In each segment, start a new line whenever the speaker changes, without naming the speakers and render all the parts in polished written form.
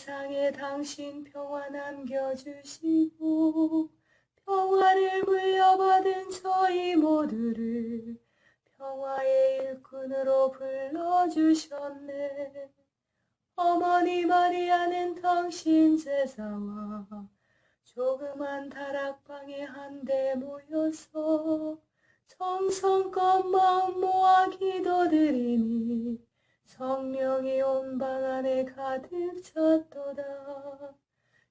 세상에 당신 평화 남겨주시고 평화를 물려받은 저희 모두를 평화의 일꾼으로 불러주셨네. 어머니 마리아는 당신 제자와 조그만 다락방에 한데 모여서 정성껏 마음 모아 기도드리니 성령이 온 방 안에 가득 찼도다.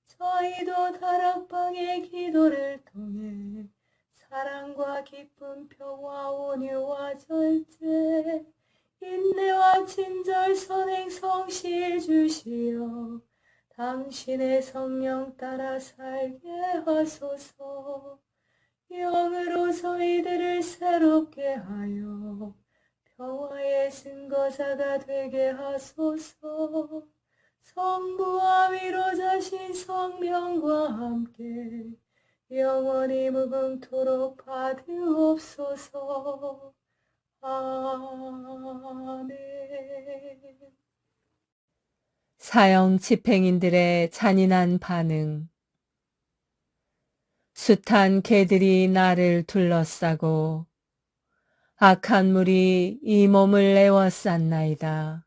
저희도 다락방의 기도를 통해 사랑과 기쁨, 평화, 온유와 절제, 인내와 친절, 선행, 성실 주시어 당신의 성령 따라 살게 하소서. 영으로 저희들을 새롭게 하여 평화의 증거자가 되게 하소서. 성부와 위로자신 성령과 함께 영원히 무궁토록 받으옵소서. 아멘.
사형 집행인들의 잔인한 반응. 숱한 개들이 나를 둘러싸고 악한 물이 이 몸을 에워쌌나이다.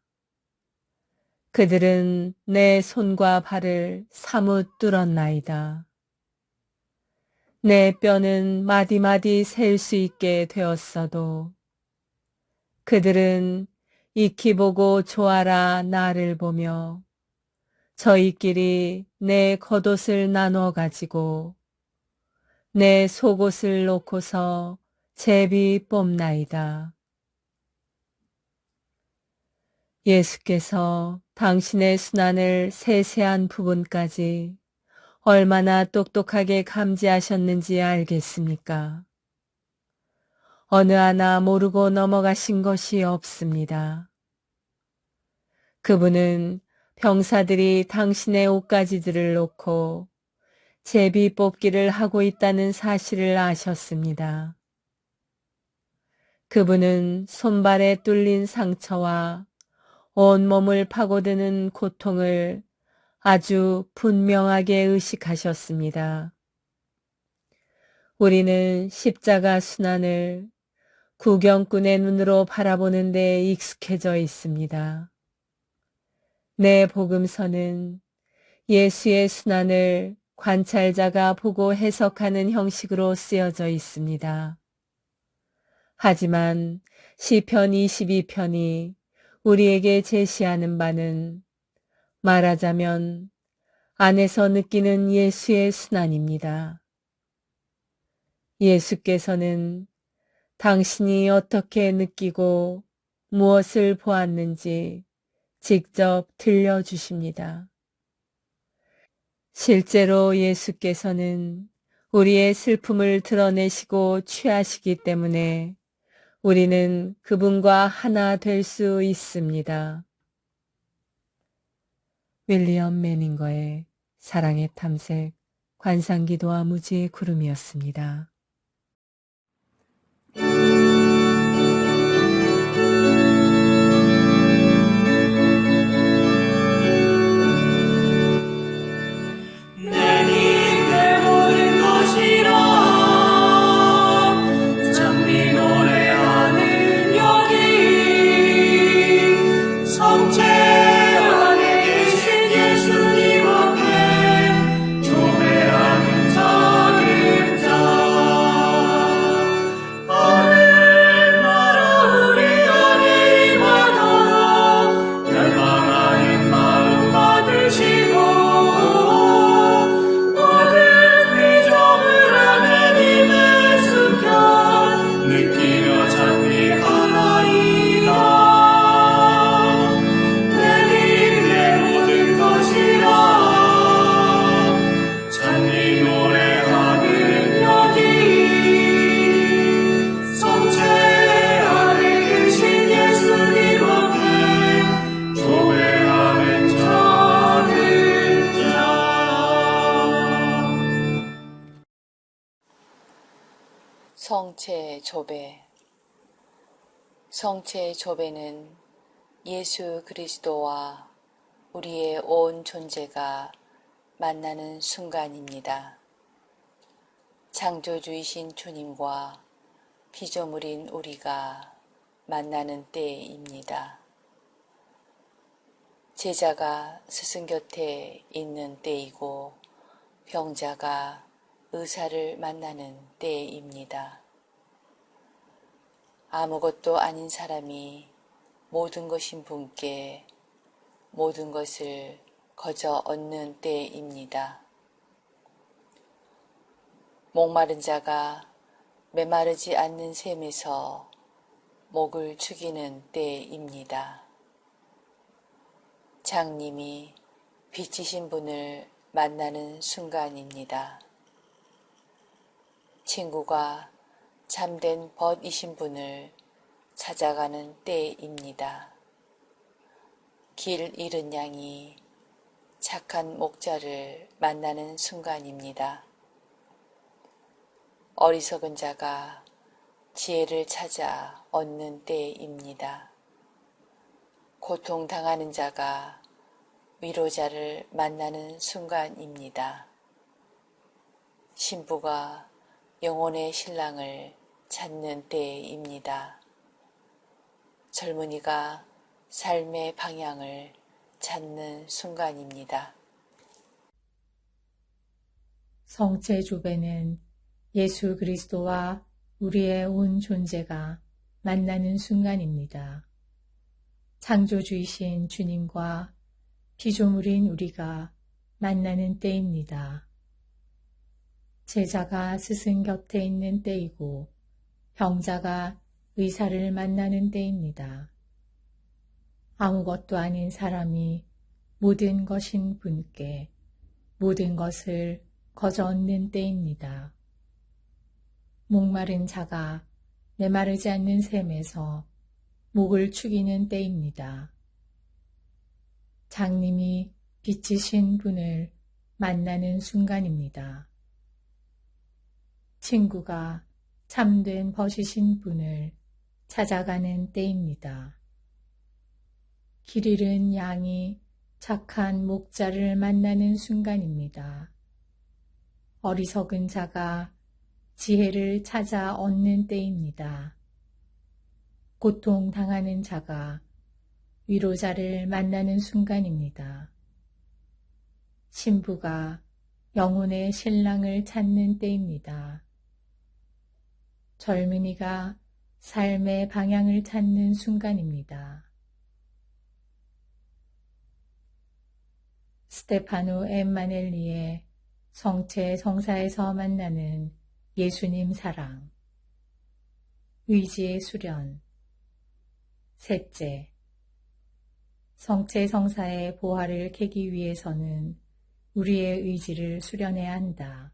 그들은 내 손과 발을 사뭇 뚫었나이다. 내 뼈는 마디마디 셀 수 있게 되었어도 그들은 익히 보고 좋아라 나를 보며 저희끼리 내 겉옷을 나눠 가지고 내 속옷을 놓고서 제비 뽑나이다. 예수께서 당신의 순환을 세세한 부분까지 얼마나 똑똑하게 감지하셨는지 알겠습니까? 어느 하나 모르고 넘어가신 것이 없습니다. 그분은 병사들이 당신의 옷가지들을 놓고 제비 뽑기를 하고 있다는 사실을 아셨습니다. 그분은 손발에 뚫린 상처와 온몸을 파고드는 고통을 아주 분명하게 의식하셨습니다. 우리는 십자가 순환을 구경꾼의 눈으로 바라보는 데 익숙해져 있습니다. 내 복음서는 예수의 순환을 관찰자가 보고 해석하는 형식으로 쓰여져 있습니다. 하지만 시편 22편이 우리에게 제시하는 바는 말하자면 안에서 느끼는 예수의 순환입니다. 예수께서는 당신이 어떻게 느끼고 무엇을 보았는지 직접 들려주십니다. 실제로 예수께서는 우리의 슬픔을 드러내시고 취하시기 때문에 우리는 그분과 하나 될 수 있습니다. 윌리엄 매닝거의 사랑의 탐색, 관상기도와 무지의 구름이었습니다.
성체 조배. 성체 조배는 예수 그리스도와
우리의 온 존재가 만나는 순간입니다. 창조주이신 주님과 피조물인 우리가 만나는 때입니다. 제자가 스승 곁에 있는 때이고 병자가 의사를 만나는 때입니다. 아무것도 아닌 사람이 모든 것인 분께 모든 것을 거저 얻는 때입니다. 목마른 자가 메마르지 않는 샘에서 목을 축이는 때입니다. 장님이 빛이신 분을 만나는 순간입니다. 친구가 참된 벗이신 분을 찾아가는 때입니다. 길 잃은 양이 착한 목자를 만나는 순간입니다. 어리석은 자가 지혜를 찾아 얻는 때입니다. 고통당하는 자가 위로자를 만나는 순간입니다. 신부가 영혼의 신랑을 찾는 때입니다. 젊은이가 삶의 방향을 찾는 순간입니다.
성체조배는 예수 그리스도와 우리의 온 존재가 만나는 순간입니다. 창조주이신 주님과 피조물인 우리가 만나는 때입니다. 제자가 스승 곁에 있는 때이고 병자가 의사를 만나는 때입니다. 아무것도 아닌 사람이 모든 것인 분께 모든 것을 거저 얻는 때입니다. 목마른 자가 메마르지 않는 샘에서 목을 축이는 때입니다. 장님이 빛이신 분을 만나는 순간입니다. 친구가 참된 벗이신 분을 찾아가는 때입니다. 길 잃은 양이 착한 목자를 만나는 순간입니다. 어리석은 자가 지혜를 찾아 얻는 때입니다. 고통당하는 자가 위로자를 만나는 순간입니다. 신부가 영혼의 신랑을 찾는 때입니다. 젊은이가 삶의 방향을 찾는 순간입니다. 스테파노 엠마넬리의 성체 성사에서 만나는 예수님 사랑. 의지의 수련. 셋째, 성체 성사의 보화를 캐기 위해서는 우리의 의지를 수련해야 한다.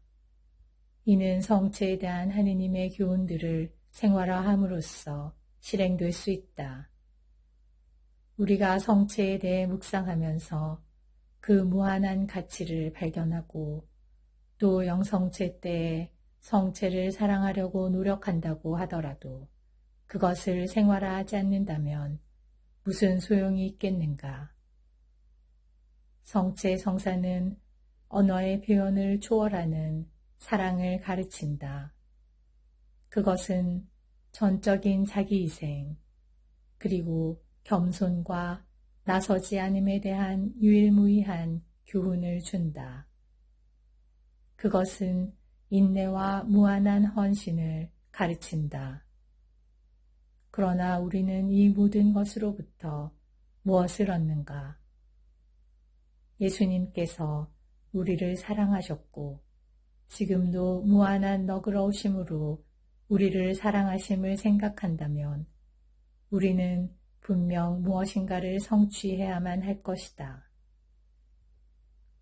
이는 성체에 대한 하느님의 교훈들을 생활화함으로써 실행될 수 있다. 우리가 성체에 대해 묵상하면서 그 무한한 가치를 발견하고 또 영성체 때에 성체를 사랑하려고 노력한다고 하더라도 그것을 생활화하지 않는다면 무슨 소용이 있겠는가? 성체 성사는 언어의 표현을 초월하는 사랑을 가르친다. 그것은 전적인 자기희생, 그리고 겸손과 나서지 않음에 대한 유일무이한 교훈을 준다. 그것은 인내와 무한한 헌신을 가르친다. 그러나 우리는 이 모든 것으로부터 무엇을 얻는가? 예수님께서 우리를 사랑하셨고 지금도 무한한 너그러우심으로 우리를 사랑하심을 생각한다면 우리는 분명 무엇인가를 성취해야만 할 것이다.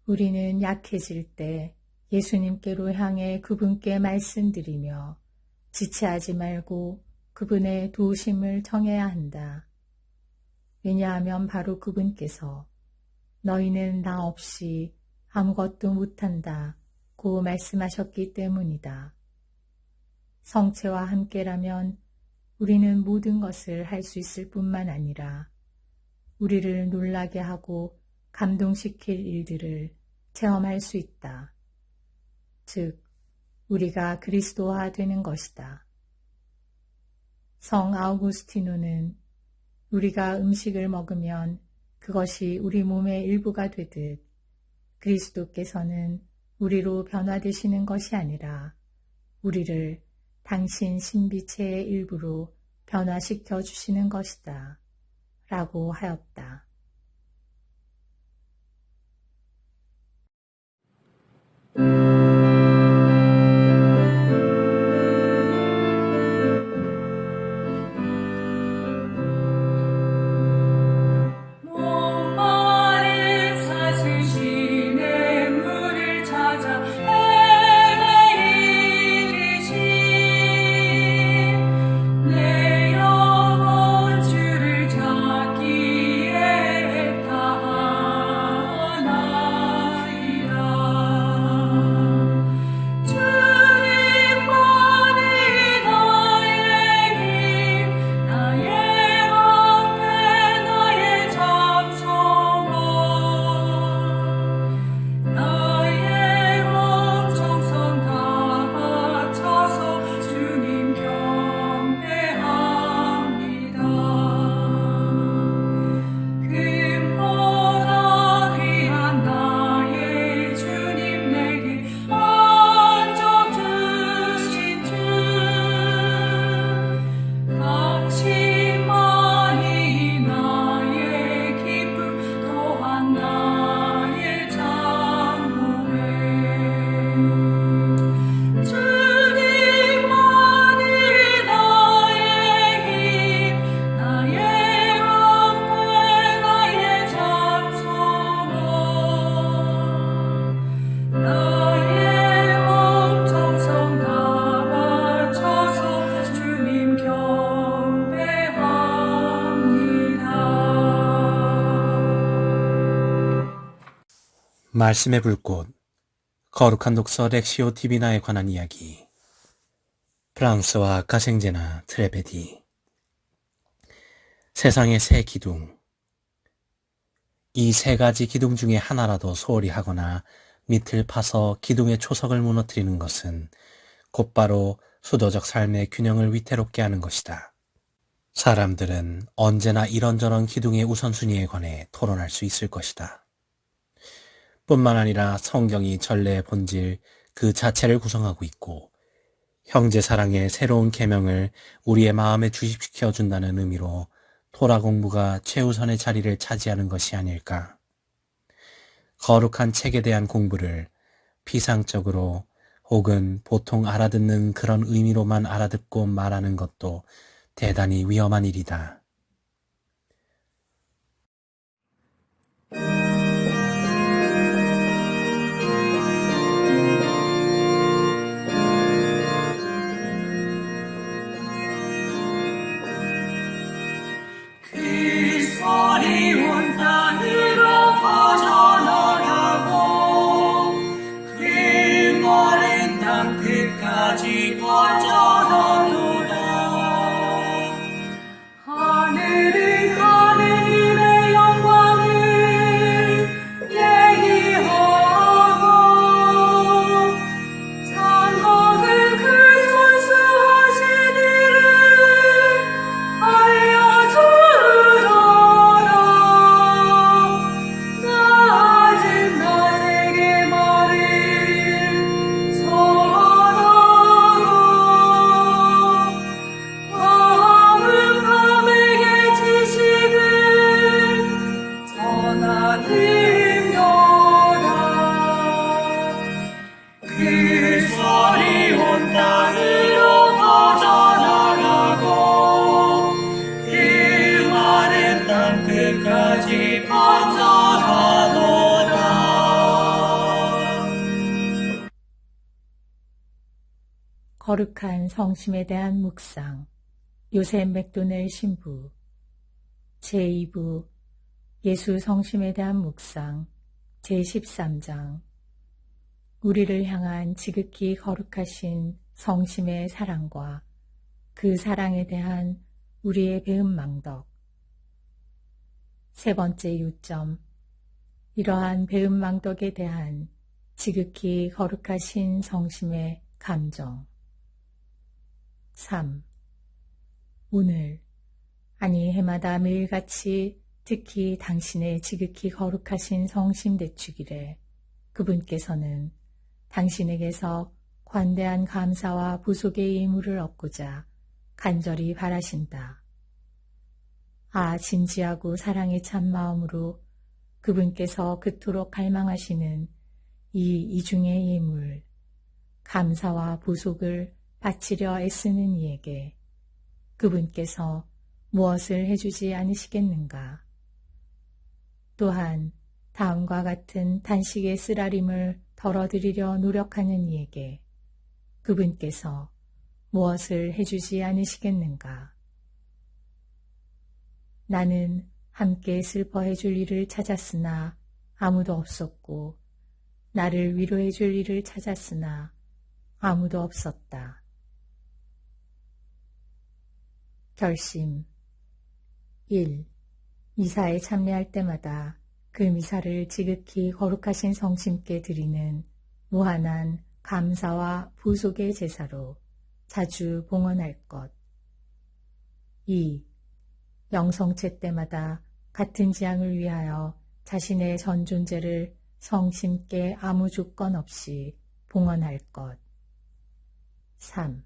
우리는 약해질 때 예수님께로 향해 그분께 말씀드리며 지체하지 말고 그분의 도우심을 청해야 한다. 왜냐하면 바로 그분께서 너희는 나 없이 아무것도 못한다고 말씀하셨기 때문이다. 성체와 함께라면 우리는 모든 것을 할 수 있을 뿐만 아니라 우리를 놀라게 하고 감동시킬 일들을 체험할 수 있다. 즉, 우리가 그리스도화 되는 것이다. 성 아우구스티노는 우리가 음식을 먹으면 그것이 우리 몸의 일부가 되듯 그리스도께서는 우리로 변화되시는 것이 아니라 우리를 당신 신비체의 일부로 변화시켜 주시는 것이다. 라고 하였다.
목마른 사슬시내 물을 찾아 헤매이듯이 내 영혼 주를 찾기에 애타하나이다. 주님만이 나의 힘, 나의 방패, 나의 장성함, 나의 몸 정성 다 바쳐서 주님 경배합니다. 금보다 귀한 나의 주님 내게 안적 주신 주, 당신만이 나의 기쁨 또한 나의 장모에 주님만이 나의 힘, 나의 방패, 나의 장성함, 나의 몸 정성 다 바쳐서 주님 경배합니다.
말씀의 불꽃, 거룩한 독서 렉시오 디비나에 관한 이야기. 프랑스와 가생제나 트레베디. 세상의 새 기둥. 이 세 가지 기둥 중에 하나라도 소홀히 하거나 밑을 파서 기둥의 초석을 무너뜨리는 것은 곧바로 수도적 삶의 균형을 위태롭게 하는 것이다. 사람들은 언제나 이런저런 기둥의 우선순위에 관해 토론할 수 있을 것이다. 뿐만 아니라 성경이 전례의 본질 그 자체를 구성하고 있고 형제 사랑의 새로운 계명을 우리의 마음에 주입시켜 준다는 의미로 토라 공부가 최우선의 자리를 차지하는 것이 아닐까. 거룩한 책에 대한 공부를 피상적으로 혹은 보통 알아듣는 그런 의미로만 알아듣고 말하는 것도 대단히 위험한 일이다.
그 소리 온 땅으로 퍼져나가고 그 마른 땅 끝까지 퍼져나도다. 하늘은 하느님의 영광을 얘기하고 장막을 그 손수하신 일을 알려주더라. 낮은 낮에게 말을 전하고 밤은 밤에게 지식을 전하는도다. 그 소리 온 땅으로 퍼져나가고 그 마른 땅 끝까지 퍼져가도다.
거룩한 성심에 대한 묵상. 요셉 맥도넬 신부. 제2부 예수 성심에 대한 묵상. 제13장. 우리를 향한 지극히 거룩하신 성심의 사랑과 그 사랑에 대한 우리의 배은망덕. 세 번째 요점. 이러한 배은망덕에 대한 지극히 거룩하신 성심의 감정. 3. 오늘, 아니 해마다 매일같이 특히 당신의 지극히 거룩하신 성심 대축일에 그분께서는 당신에게서 관대한 감사와 부속의 예물을 얻고자 간절히 바라신다. 진지하고 사랑의 참 마음으로 그분께서 그토록 갈망하시는 이 이중의 예물, 감사와 부속을 바치려 애쓰는 이에게 그분께서 무엇을 해주지 않으시겠는가? 또한 다음과 같은 단식의 쓰라림을 덜어드리려 노력하는 이에게 그분께서 무엇을 해주지 않으시겠는가? 나는 함께 슬퍼해 줄 일을 찾았으나 아무도 없었고 나를 위로해 줄 일을 찾았으나 아무도 없었다. 결심 1. 미사에 참여할 때마다 그 미사를 지극히 거룩하신 성심께 드리는 무한한 감사와 부속의 제사로 자주 봉헌할 것. 2. 영성체 때마다 같은 지향을 위하여 자신의 전 존재를 성심께 아무 조건 없이 봉헌할 것. 3.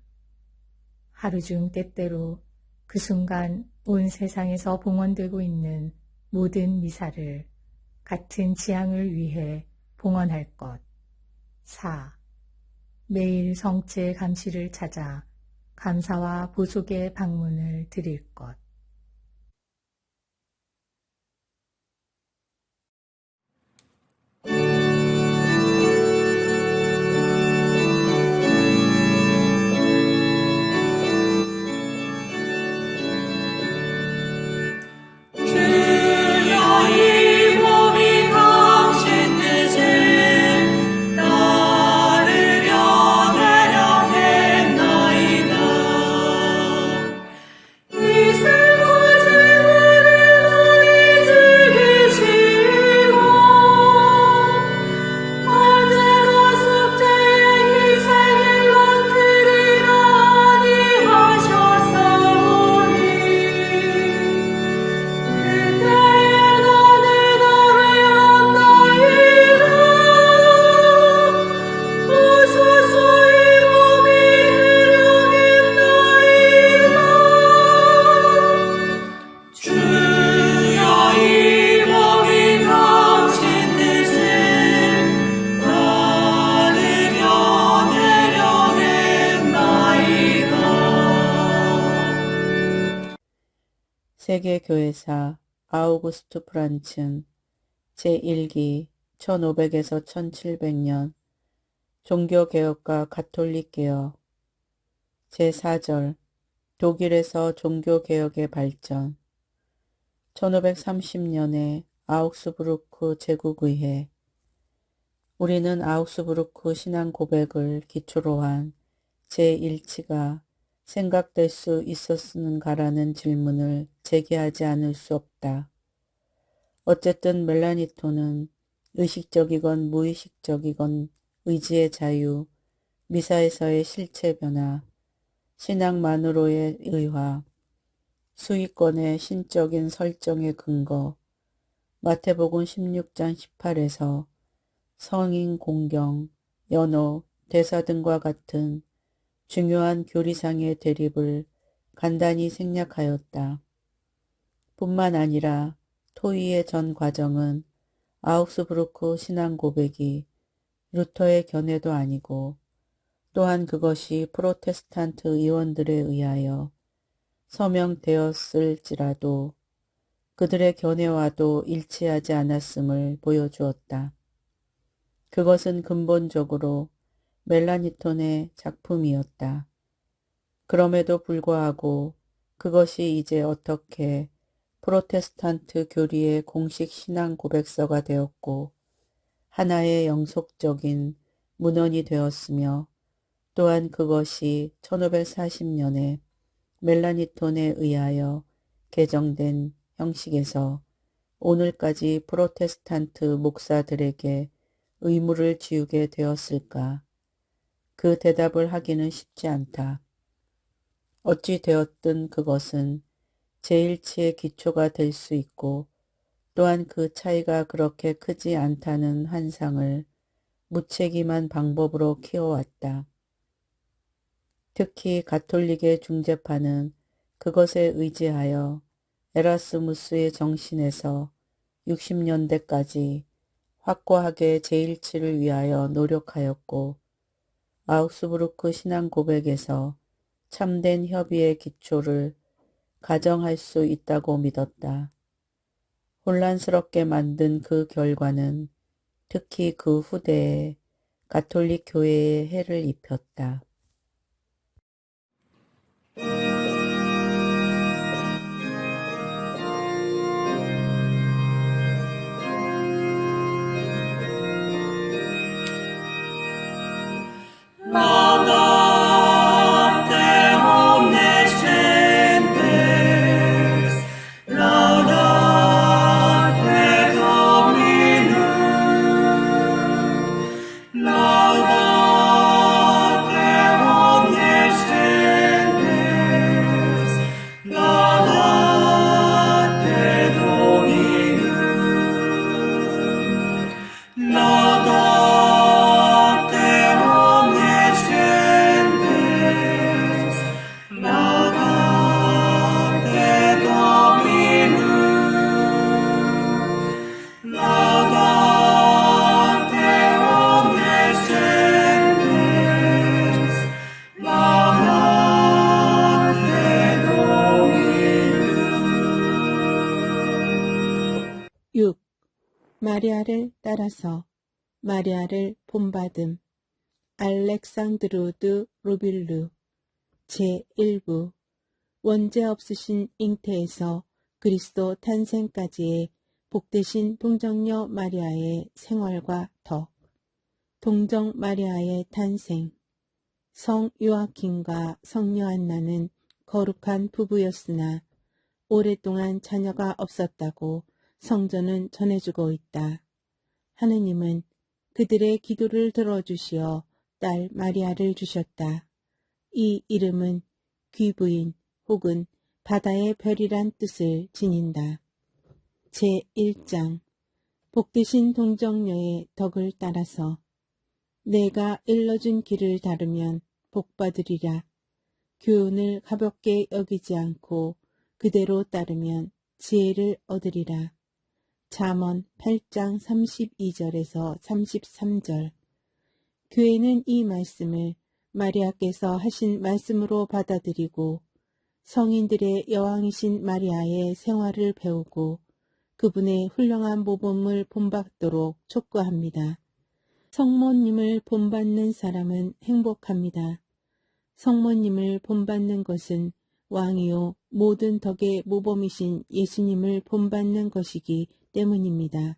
하루 중 때때로 그 순간 온 세상에서 봉헌되고 있는 모든 미사를 같은 지향을 위해 봉헌할 것. 4. 매일 성체 감시를 찾아 감사와 보속의 방문을 드릴 것.
주여 이 몸이 당신 뜻을 따르려 대령했나이다. 이 슬픈 질문을 너희 즐기시고 언제나 숙제의 희생을 맡으리라 아니하셨사오니 그때에 나는 아뢰었나이다. 오소서 이 몸이 해령했나이다. 주여 이 몸이 당신 뜻을 따르려 대령했나이다.
세계교회사 아우구스트 프란츠 제1기 1500에서 1700년 종교개혁과 가톨릭개혁 제4절 독일에서 종교개혁의 발전 1530년에 아우크스부르크 제국의회 우리는 아우크스부르크 신앙 고백을 기초로 한 제1치가 생각될 수 있었는가라는 질문을 제기하지 않을 수 없다. 어쨌든 멜라니토는 의식적이건 무의식적이건 의지의 자유, 미사에서의 실체 변화, 신앙만으로의 의화, 수익권의 신적인 설정의 근거, 마태복음 16장 18에서 성인 공경, 연호, 대사 등과 같은 중요한 교리상의 대립을 간단히 생략하였다. 뿐만 아니라 토의의 전 과정은 아우크스부르크 신앙 고백이 루터의 견해도 아니고 또한 그것이 프로테스탄트 의원들에 의하여 서명되었을지라도 그들의 견해와도 일치하지 않았음을 보여주었다. 그것은 근본적으로 멜라니톤의 작품이었다. 그럼에도 불구하고 그것이 이제 어떻게 프로테스탄트 교리의 공식 신앙 고백서가 되었고 하나의 영속적인 문헌이 되었으며 또한 그것이 1540년에 멜라니톤에 의하여 개정된 형식에서 오늘까지 프로테스탄트 목사들에게 의무를 지우게 되었을까? 그 대답을 하기는 쉽지 않다. 어찌 되었든 그것은 제1치의 기초가 될 수 있고 또한 그 차이가 그렇게 크지 않다는 환상을 무책임한 방법으로 키워왔다. 특히 가톨릭의 중재파는 그것에 의지하여 에라스무스의 정신에서 60년대까지 확고하게 제1치를 위하여 노력하였고 아우스부르크 신앙 고백에서 참된 협의의 기초를 가정할 수 있다고 믿었다. 혼란스럽게 만든 그 결과는 특히 그 후대에 가톨릭 교회에 해를 입혔다.
Laudate omnes gentes, laudate Dominum, laudate omnes gentes, laudate Dominum, laudate omnes gentes, laudate Dominum, laudate omnes gentes, laudate Dominum.
6. 마리아를 따라서 마리아를 본받음 알렉산드로드 루빌루 제1부 원죄 없으신 잉태에서 그리스도 탄생까지의 복되신 동정녀 마리아의 생활과 덕 동정 마리아의 탄생 성 요아킨과 성 요한나는 거룩한 부부였으나 오랫동안 자녀가 없었다고 성전은 전해주고 있다. 하느님은 그들의 기도를 들어주시어 딸 마리아를 주셨다. 이 이름은 귀부인 혹은 바다의 별이란 뜻을 지닌다. 제1장 복되신 동정녀의 덕을 따라서 내가 일러준 길을 따르면 복받으리라. 교훈을 가볍게 여기지 않고 그대로 따르면 지혜를 얻으리라. 잠언 8장 32절에서 33절. 교회는 이 말씀을 마리아께서 하신 말씀으로 받아들이고 성인들의 여왕이신 마리아의 생활을 배우고 그분의 훌륭한 모범을 본받도록 촉구합니다. 성모님을 본받는 사람은 행복합니다. 성모님을 본받는 것은 왕이요 모든 덕의 모범이신 예수님을 본받는 것이기 때문입니다.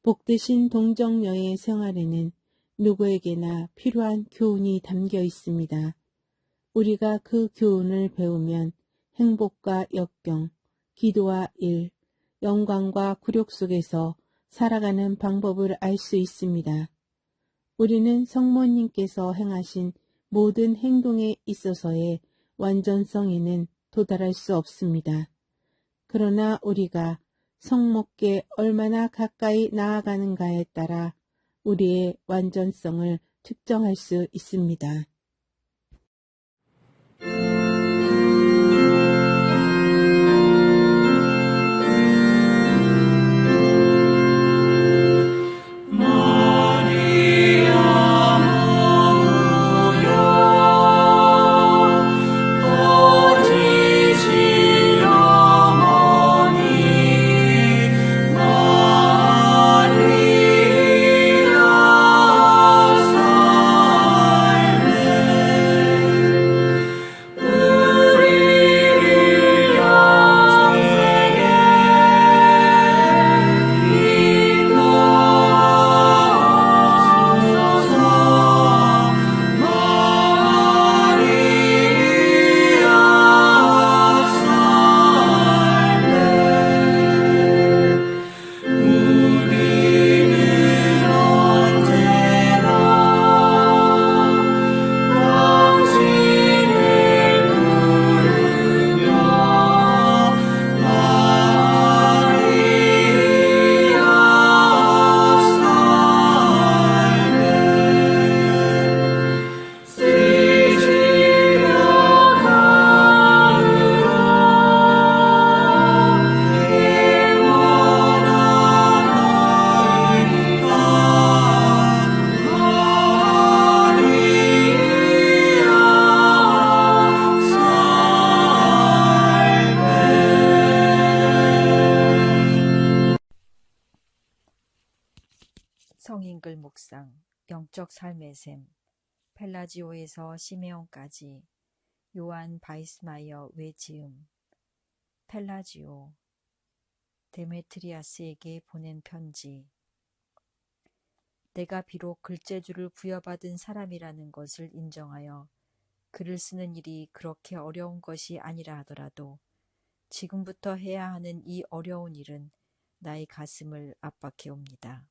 복되신 동정녀의 생활에는 누구에게나 필요한 교훈이 담겨 있습니다. 우리가 그 교훈을 배우면 행복과 역경, 기도와 일, 영광과 굴욕 속에서 살아가는 방법을 알 수 있습니다. 우리는 성모님께서 행하신 모든 행동에 있어서의 완전성에는 도달할 수 없습니다. 그러나 우리가 성모께 얼마나 가까이 나아가는가에 따라 우리의 완전성을 측정할 수 있습니다.
Salve
바이블 묵상, 영적 삶의 샘, 펠라지오에서 시메온까지, 요한 바이스마이어 외지음, 펠라지오, 데메트리아스에게 보낸 편지. 내가 비록 글재주를 부여받은 사람이라는 것을 인정하여 글을 쓰는 일이 그렇게 어려운 것이 아니라 하더라도 지금부터 해야 하는 이 어려운 일은 나의 가슴을 압박해 옵니다.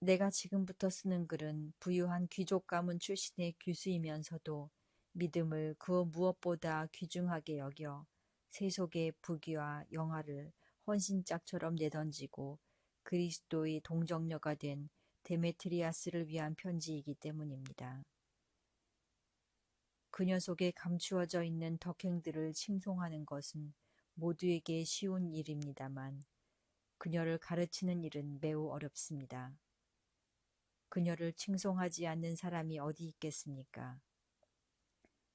내가 지금부터 쓰는 글은 부유한 귀족 가문 출신의 교수이면서도 믿음을 그 무엇보다 귀중하게 여겨 세속의 부귀와 영화를 헌신짝처럼 내던지고 그리스도의 동정녀가 된 데메트리아스를 위한 편지이기 때문입니다. 그녀 속에 감추어져 있는 덕행들을 칭송하는 것은 모두에게 쉬운 일입니다만 그녀를 가르치는 일은 매우 어렵습니다. 그녀를 칭송하지 않는 사람이 어디 있겠습니까?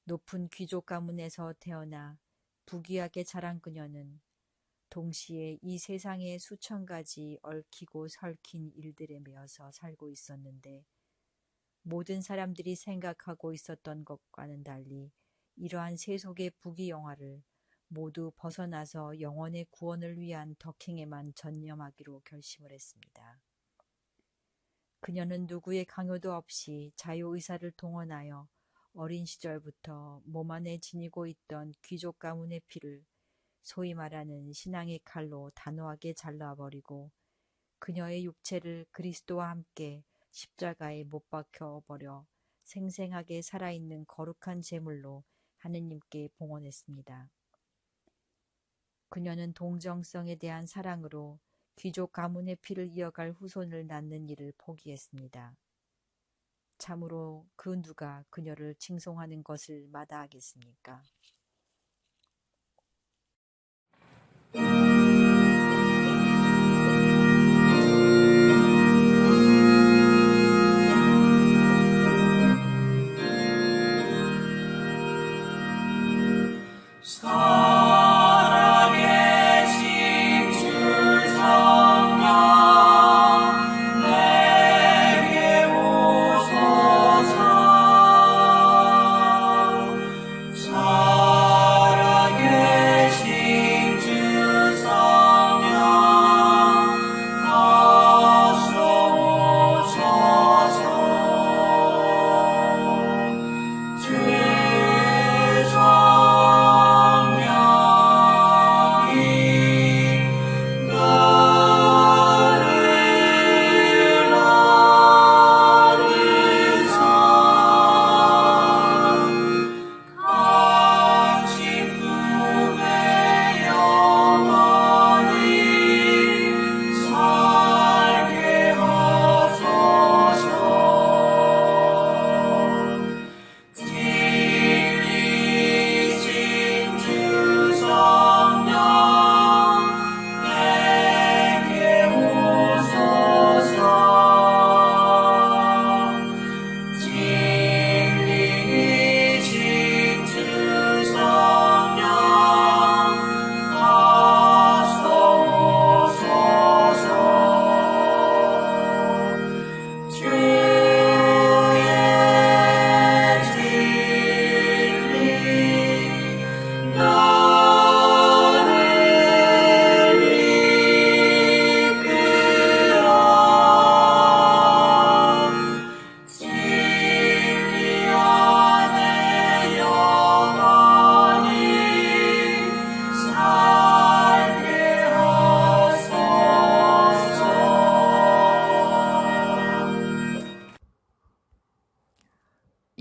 높은 귀족 가문에서 태어나 부귀하게 자란 그녀는 동시에 이 세상의 수천 가지 얽히고 설킨 일들에 매여서 살고 있었는데 모든 사람들이 생각하고 있었던 것과는 달리 이러한 세속의 부귀영화를 모두 벗어나서 영혼의 구원을 위한 덕행에만 전념하기로 결심을 했습니다. 그녀는 누구의 강요도 없이 자유의사를 동원하여 어린 시절부터 몸 안에 지니고 있던 귀족 가문의 피를 소위 말하는 신앙의 칼로 단호하게 잘라버리고 그녀의 육체를 그리스도와 함께 십자가에 못 박혀버려 생생하게 살아있는 거룩한 제물로 하느님께 봉헌했습니다. 그녀는 동정성에 대한 사랑으로 귀족 가문의 피를 이어갈 후손을 낳는 일을 포기했습니다. 참으로 그 누가 그녀를 칭송하는 것을 마다하겠습니까?
살아계신 주 성령 내게 오소서. 살아계신 주 성령 어서 오소서. 주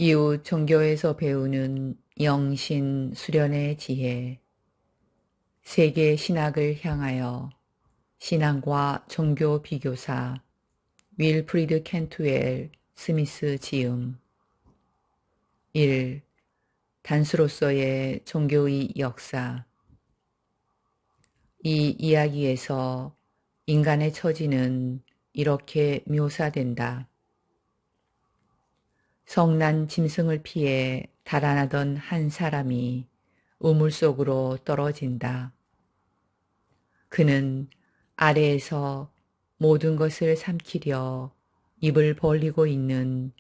이웃 종교에서 배우는 영신 수련의 지혜, 세계 신학을 향하여 신앙과 종교 비교사 윌프리드 켄투엘 스미스 지음 1. 단수로서의 종교의 역사. 이 이야기에서 인간의 처지는 이렇게 묘사된다. 성난 짐승을 피해 달아나던 한 사람이 우물 속으로 떨어진다. 그는 아래에서 모든 것을 삼키려 입을 벌리고 있는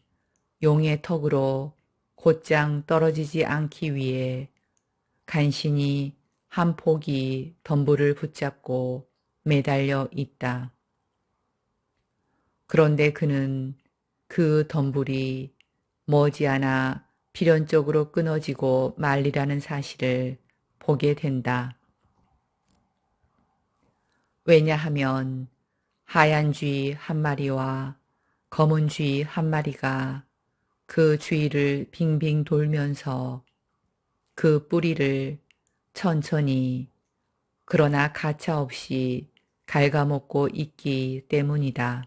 용의 턱으로 곧장 떨어지지 않기 위해 간신히 한 포기 덤불을 붙잡고 매달려 있다. 그런데 그는 그 덤불이 머지않아 필연적으로 끊어지고 말리라는 사실을 보게 된다. 왜냐하면 하얀 쥐 한 마리와 검은 쥐 한 마리가 그 주위를 빙빙 돌면서 그 뿌리를 천천히 그러나 가차없이 갉아먹고 있기 때문이다.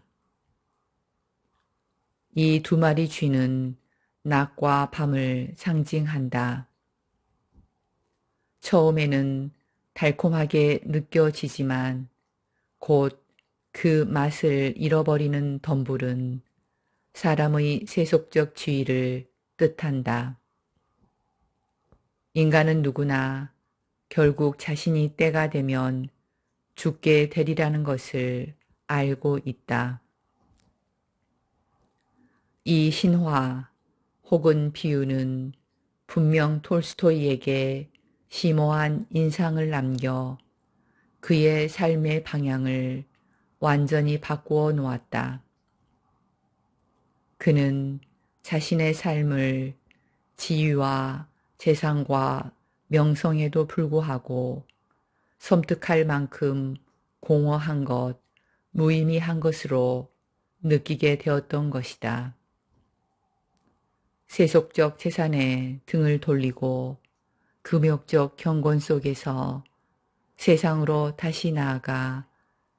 이 두 마리 쥐는 낮과 밤을 상징한다. 처음에는 달콤하게 느껴지지만 곧 그 맛을 잃어버리는 덤불은 사람의 세속적 지위를 뜻한다. 인간은 누구나 결국 자신이 때가 되면 죽게 되리라는 것을 알고 있다. 이 신화 혹은 비유는 분명 톨스토이에게 심오한 인상을 남겨 그의 삶의 방향을 완전히 바꾸어 놓았다. 그는 자신의 삶을 지위와 재산과 명성에도 불구하고 섬뜩할 만큼 공허한 것, 무의미한 것으로 느끼게 되었던 것이다. 세속적 재산에 등을 돌리고 금욕적 경건 속에서 세상으로 다시 나아가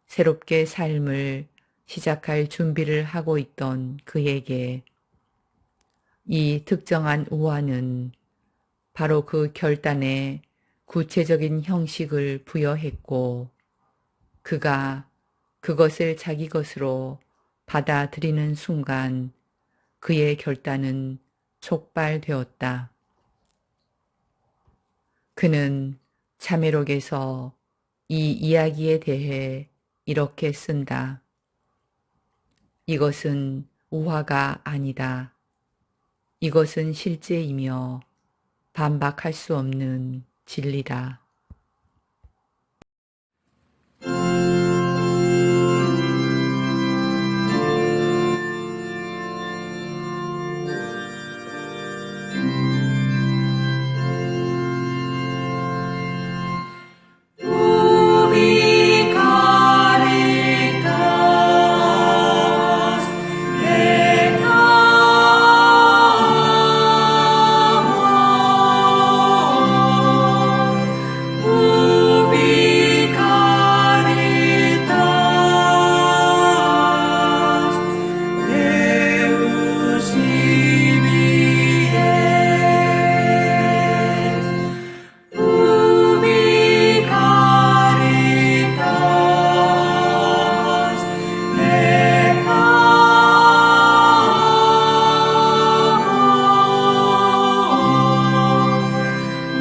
새롭게 삶을 시작할 준비를 하고 있던 그에게 이 특정한 우화는 바로 그 결단에 구체적인 형식을 부여했고 그가 그것을 자기 것으로 받아들이는 순간 그의 결단은 촉발되었다. 그는 참회록에서 이 이야기에 대해 이렇게 쓴다. 이것은 우화가 아니다. 이것은 실제이며 반박할 수 없는 진리다.
우비 카리타스 베타모 우비 카리타스 데우스 이비에스 우비 카리타스 베타모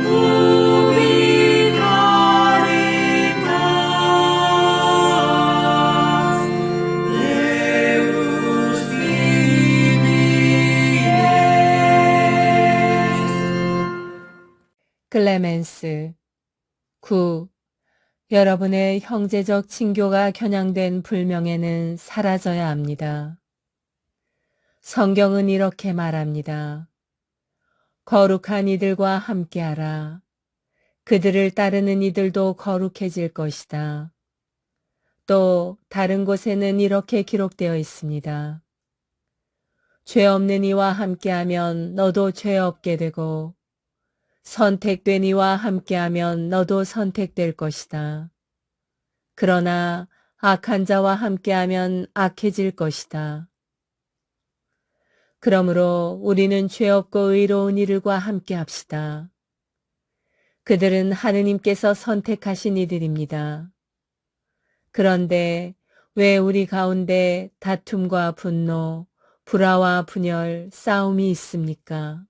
우비 카리타스 데우스 이비에스
클레멘스 9. 여러분의 형제적 친교가 겨냥된 불명예는 사라져야 합니다. 성경은 이렇게 말합니다. 거룩한 이들과 함께하라. 그들을 따르는 이들도 거룩해질 것이다. 또 다른 곳에는 이렇게 기록되어 있습니다. 죄 없는 이와 함께하면 너도 죄 없게 되고 선택된 이와 함께하면 너도 선택될 것이다. 그러나 악한 자와 함께하면 악해질 것이다. 그러므로 우리는 죄 없고 의로운 이들과 함께합시다. 그들은 하느님께서 선택하신 이들입니다. 그런데 왜 우리 가운데 다툼과 분노, 불화와 분열, 싸움이 있습니까?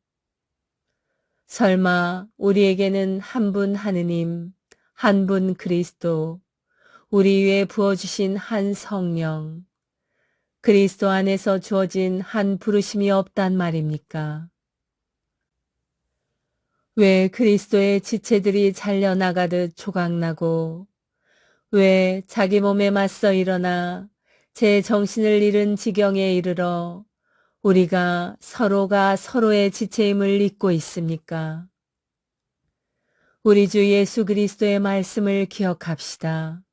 설마 우리에게는 한 분 하느님, 한 분 그리스도, 우리 위에 부어주신 한 성령, 그리스도 안에서 주어진 한 부르심이 없단 말입니까? 왜 그리스도의 지체들이 잘려나가듯 조각나고 왜 자기 몸에 맞서 일어나 제 정신을 잃은 지경에 이르러 우리가 서로가 서로의 지체임을 잊고 있습니까? 우리 주 예수 그리스도의 말씀을 기억합시다.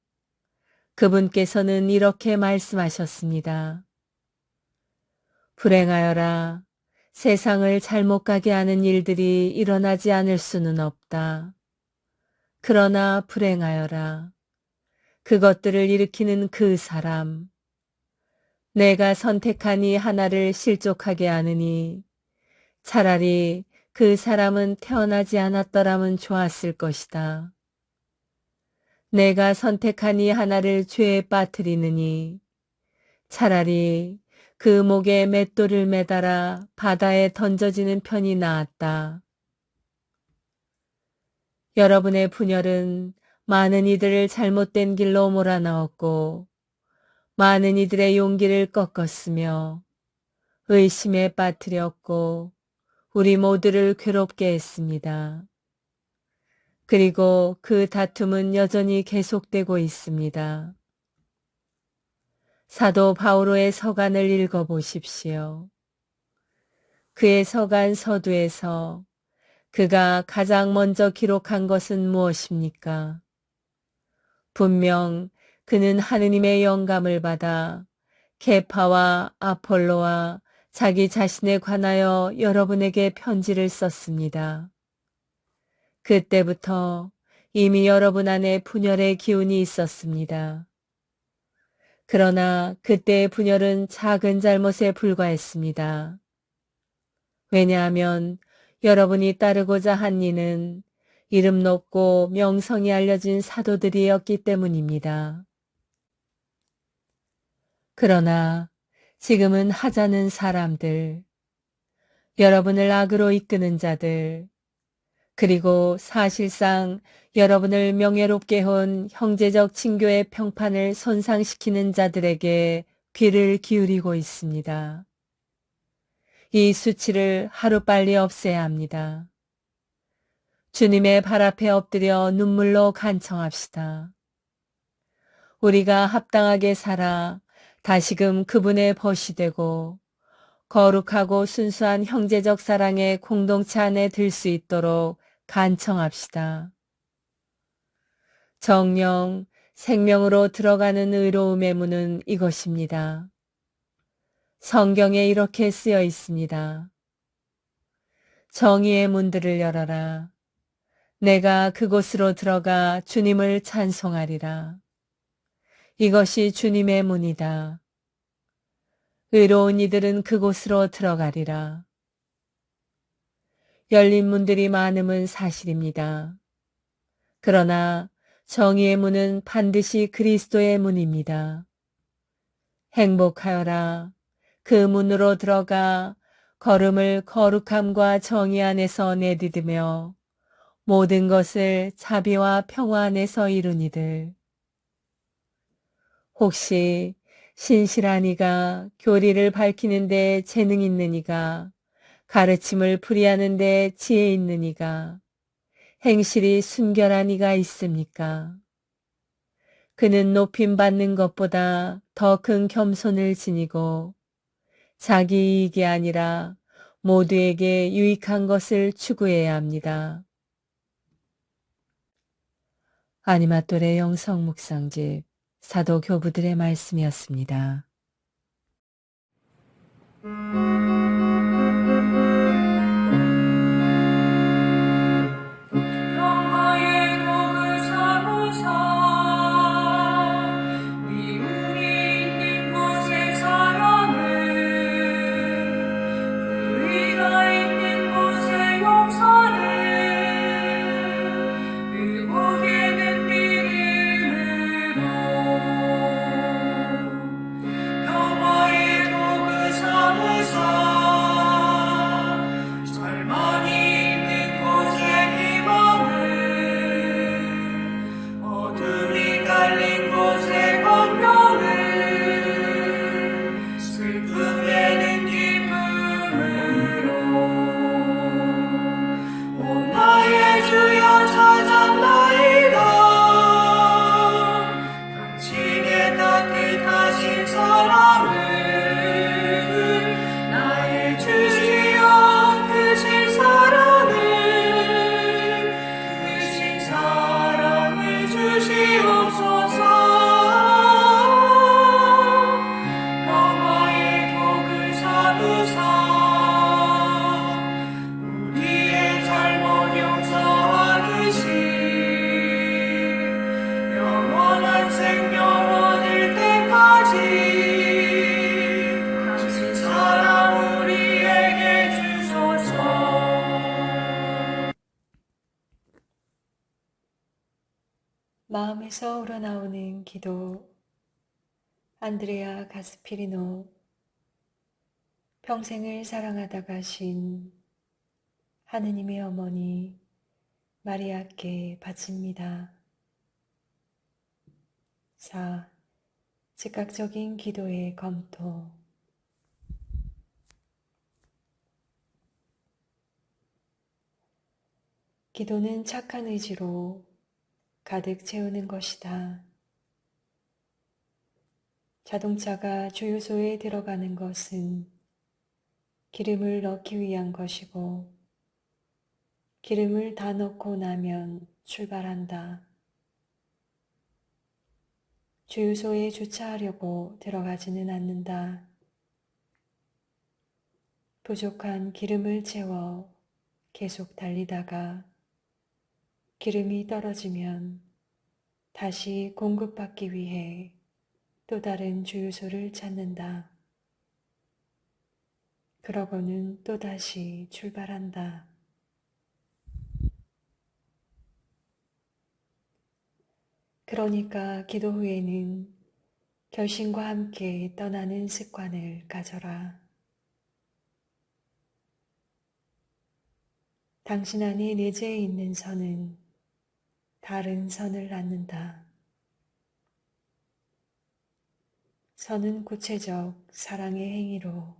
그분께서는 이렇게 말씀하셨습니다. 불행하여라. 세상을 잘못 가게 하는 일들이 일어나지 않을 수는 없다. 그러나 불행하여라. 그것들을 일으키는 그 사람. 내가 선택한 이 하나를 실족하게 하느니 차라리 그 사람은 태어나지 않았더라면 좋았을 것이다. 내가 선택한 이 하나를 죄에 빠뜨리느니 차라리 그 목에 맷돌을 매달아 바다에 던져지는 편이 나았다. 여러분의 분열은 많은 이들을 잘못된 길로 몰아넣었고 많은 이들의 용기를 꺾었으며 의심에 빠뜨렸고 우리 모두를 괴롭게 했습니다. 그리고 그 다툼은 여전히 계속되고 있습니다. 사도 바오로의 서간을 읽어보십시오. 그의 서간 서두에서 그가 가장 먼저 기록한 것은 무엇입니까? 분명 그는 하느님의 영감을 받아 케파와 아폴로와 자기 자신에 관하여 여러분에게 편지를 썼습니다. 그때부터 이미 여러분 안에 분열의 기운이 있었습니다. 그러나 그때의 분열은 작은 잘못에 불과했습니다. 왜냐하면 여러분이 따르고자 한 이는 이름 높고 명성이 알려진 사도들이었기 때문입니다. 그러나 지금은 하자는 사람들, 여러분을 악으로 이끄는 자들, 그리고 사실상 여러분을 명예롭게 해온 형제적 친교의 평판을 손상시키는 자들에게 귀를 기울이고 있습니다. 이 수치를 하루빨리 없애야 합니다. 주님의 발 앞에 엎드려 눈물로 간청합시다. 우리가 합당하게 살아 다시금 그분의 벗이 되고 거룩하고 순수한 형제적 사랑의 공동체 안에 들 수 있도록 간청합시다. 정령, 생명으로 들어가는 의로움의 문은 이것입니다. 성경에 이렇게 쓰여 있습니다. 정의의 문들을 열어라. 내가 그곳으로 들어가 주님을 찬송하리라. 이것이 주님의 문이다. 의로운 이들은 그곳으로 들어가리라. 열린 문들이 많음은 사실입니다. 그러나 정의의 문은 반드시 그리스도의 문입니다. 행복하여라. 그 문으로 들어가 걸음을 거룩함과 정의 안에서 내디디며 모든 것을 자비와 평화 안에서 이룬 이들. 혹시 신실한 이가 교리를 밝히는 데 재능 있는 이가 가르침을 풀이하는 데 지혜 있는 이가 행실이 순결한 이가 있습니까? 그는 높임받는 것보다 더 큰 겸손을 지니고 자기 이익이 아니라 모두에게 유익한 것을 추구해야 합니다. 아니마토레 영성 묵상집 사도 교부들의 말씀이었습니다.
평화의 복을 삼으사 미움이 있는 곳의 사랑을 불의가 있는 곳의 용서를 의복의 믿음으로 평화의 복을 삼으사
마음에서 우러나오는 기도. 안드레아 가스피리노. 평생을 사랑하다 가신 하느님의 어머니 마리아께 바칩니다. 4. 즉각적인 기도의 검토. 기도는 착한 의지로 가득 채우는 것이다. 자동차가 주유소에 들어가는 것은 기름을 넣기 위한 것이고, 기름을 다 넣고 나면 출발한다. 주유소에 주차하려고 들어가지는 않는다. 부족한 기름을 채워 계속 달리다가 기름이 떨어지면 다시 공급받기 위해 또 다른 주유소를 찾는다. 그러고는 또다시 출발한다. 그러니까 기도 후에는 결심과 함께 떠나는 습관을 가져라. 당신 안에 내재해 있는 선은 다른 선을 낳는다. 선은 구체적 사랑의 행위로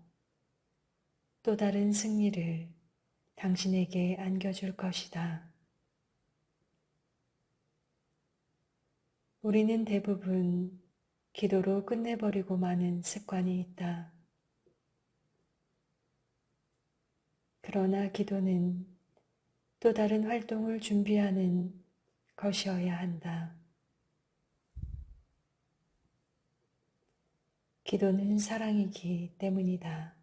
또 다른 승리를 당신에게 안겨줄 것이다. 우리는 대부분 기도로 끝내버리고 마는 습관이 있다. 그러나 기도는 또 다른 활동을 준비하는 것이어야 한다. 기도는 사랑이기 때문이다.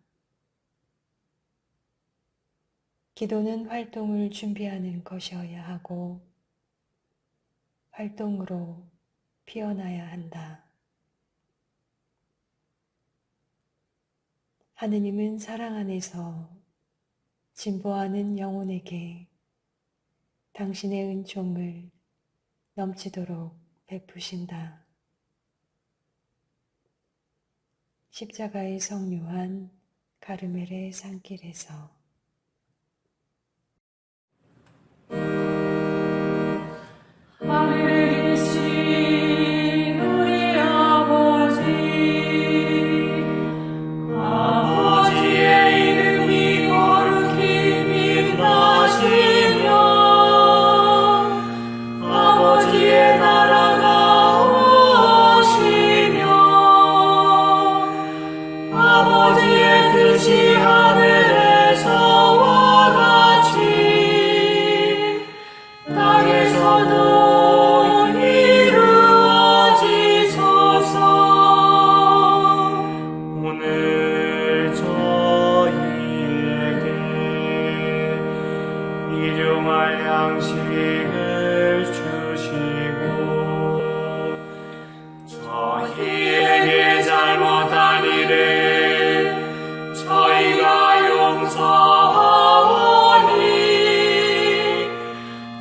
기도는 활동을 준비하는 것이어야 하고 활동으로 피어나야 한다. 하느님은 사랑 안에서 진보하는 영혼에게 당신의 은총을 넘치도록 베푸신다. 십자가의 성요한 가르멜의 산길에서.
하늘에 계신 우리 아버지, 아버지의 이름이 거룩히 빛나시며 아버지의 나라가 오시며 아버지의 뜻이 하늘에서와 같이 땅에서도 이루어지소서. 오늘 저희에게 일용할 양식을 주시고 저희에게 잘못한 일을 저희가 용서하오니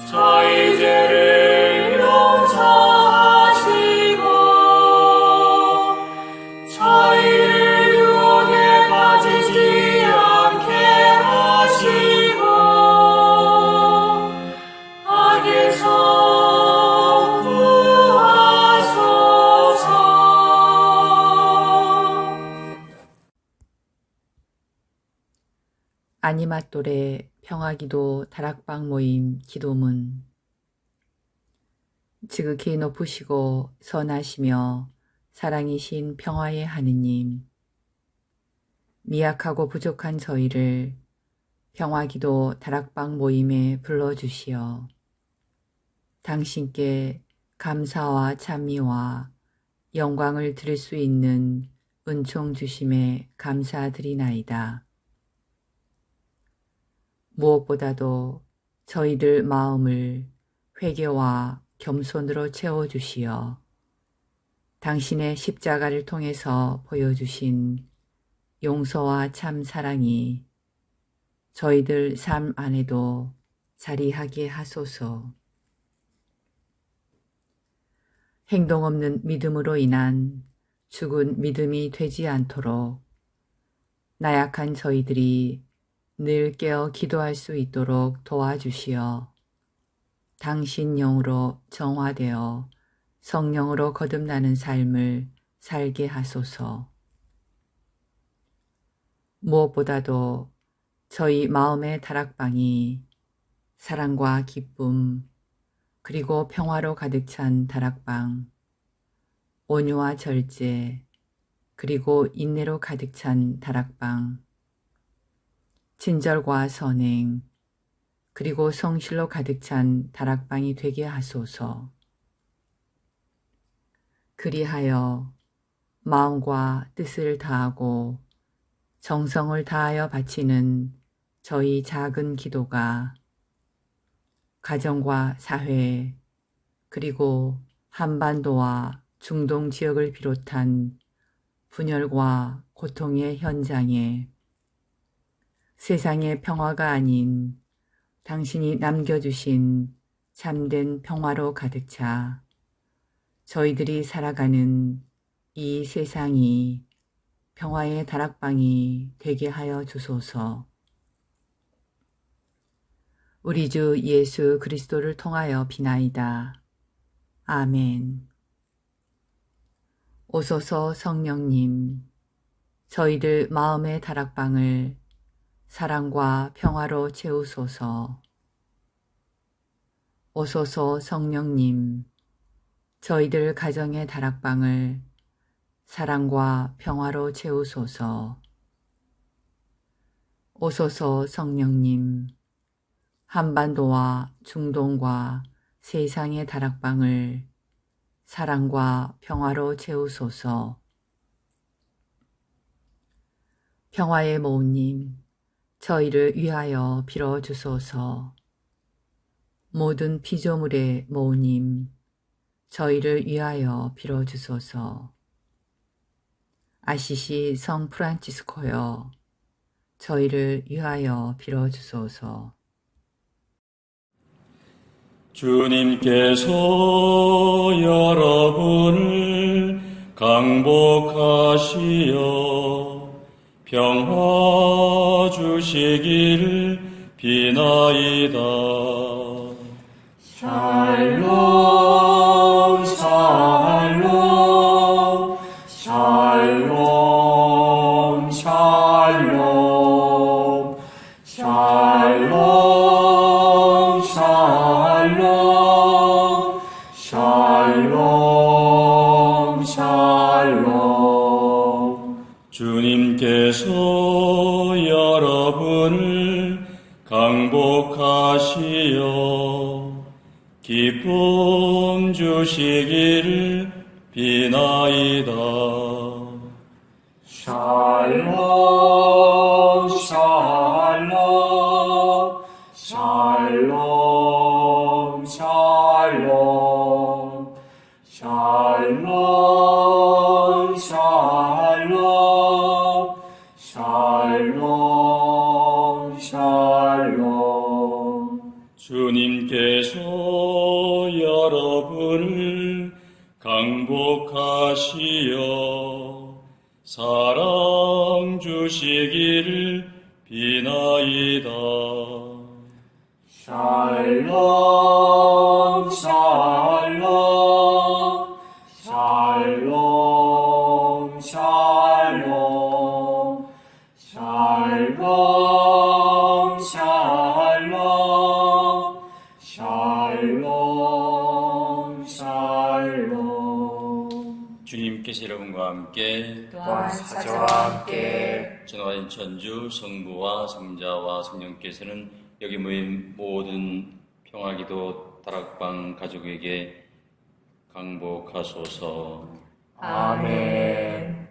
저희 죄를 용서하시고 저희를 유혹에 빠지지 않게 하시고 악에서 구하소서.
아니맛돌의 평화기도 다락방 모임 기도문. 지극히 높으시고 선하시며 사랑이신 평화의 하느님, 미약하고 부족한 저희를 평화기도 다락방 모임에 불러주시어 당신께 감사와 찬미와 영광을 드릴 수 있는 은총 주심에 감사드리나이다. 무엇보다도 저희들 마음을 회개와 겸손으로 채워주시어 당신의 십자가를 통해서 보여주신 용서와 참 사랑이 저희들 삶 안에도 자리하게 하소서. 행동 없는 믿음으로 인한 죽은 믿음이 되지 않도록 나약한 저희들이 늘 깨어 기도할 수 있도록 도와주시어 당신 영으로 정화되어 성령으로 거듭나는 삶을 살게 하소서. 무엇보다도 저희 마음의 다락방이 사랑과 기쁨 그리고 평화로 가득 찬 다락방, 온유와 절제 그리고 인내로 가득 찬 다락방, 친절과 선행 그리고 성실로 가득 찬 다락방이 되게 하소서. 그리하여 마음과 뜻을 다하고 정성을 다하여 바치는 저희 작은 기도가 가정과 사회 그리고 한반도와 중동 지역을 비롯한 분열과 고통의 현장에 세상의 평화가 아닌 당신이 남겨주신 참된 평화로 가득 차 저희들이 살아가는 이 세상이 평화의 다락방이 되게 하여 주소서. 우리 주 예수 그리스도를 통하여 비나이다. 아멘. 오소서 성령님, 저희들 마음의 다락방을 사랑과 평화로 채우소서. 오소서 성령님, 저희들 가정의 다락방을 사랑과 평화로 채우소서. 오소서 성령님, 한반도와 중동과 세상의 다락방을 사랑과 평화로 채우소서. 평화의 모우님, 저희를 위하여 빌어주소서. 모든 피조물의 모우님, 저희를 위하여 빌어주소서. 아시시 성 프란치스코여, 저희를 위하여 빌어주소서.
주님께서 여러분을 강복하시어 평화 주시기를 비나이다. 샬롬 샬롬 샬롬 샬롬 샬롬 샬롬 샬롬 샬롬. 주님께서 여러분을 강복하시어 기쁨 주시기를 비나이다. 샬롬 샬롬 샬롬 샬롬 샬롬 샬롬 샬롬 샬롬. 주님께서 여러분을 강복하시어 사랑 주시기를 비나이다. 샬롬 샬롬 샬롬 샬롬 샬롬 샬롬 샬롬 샬롬. 주님께서 여러분과 함께
또한 사자와 함께
전화인 천주 성부와 성자와 성령께서는 여기 모인 모든 평화기도 다락방 가족에게 강복하소서.
아멘.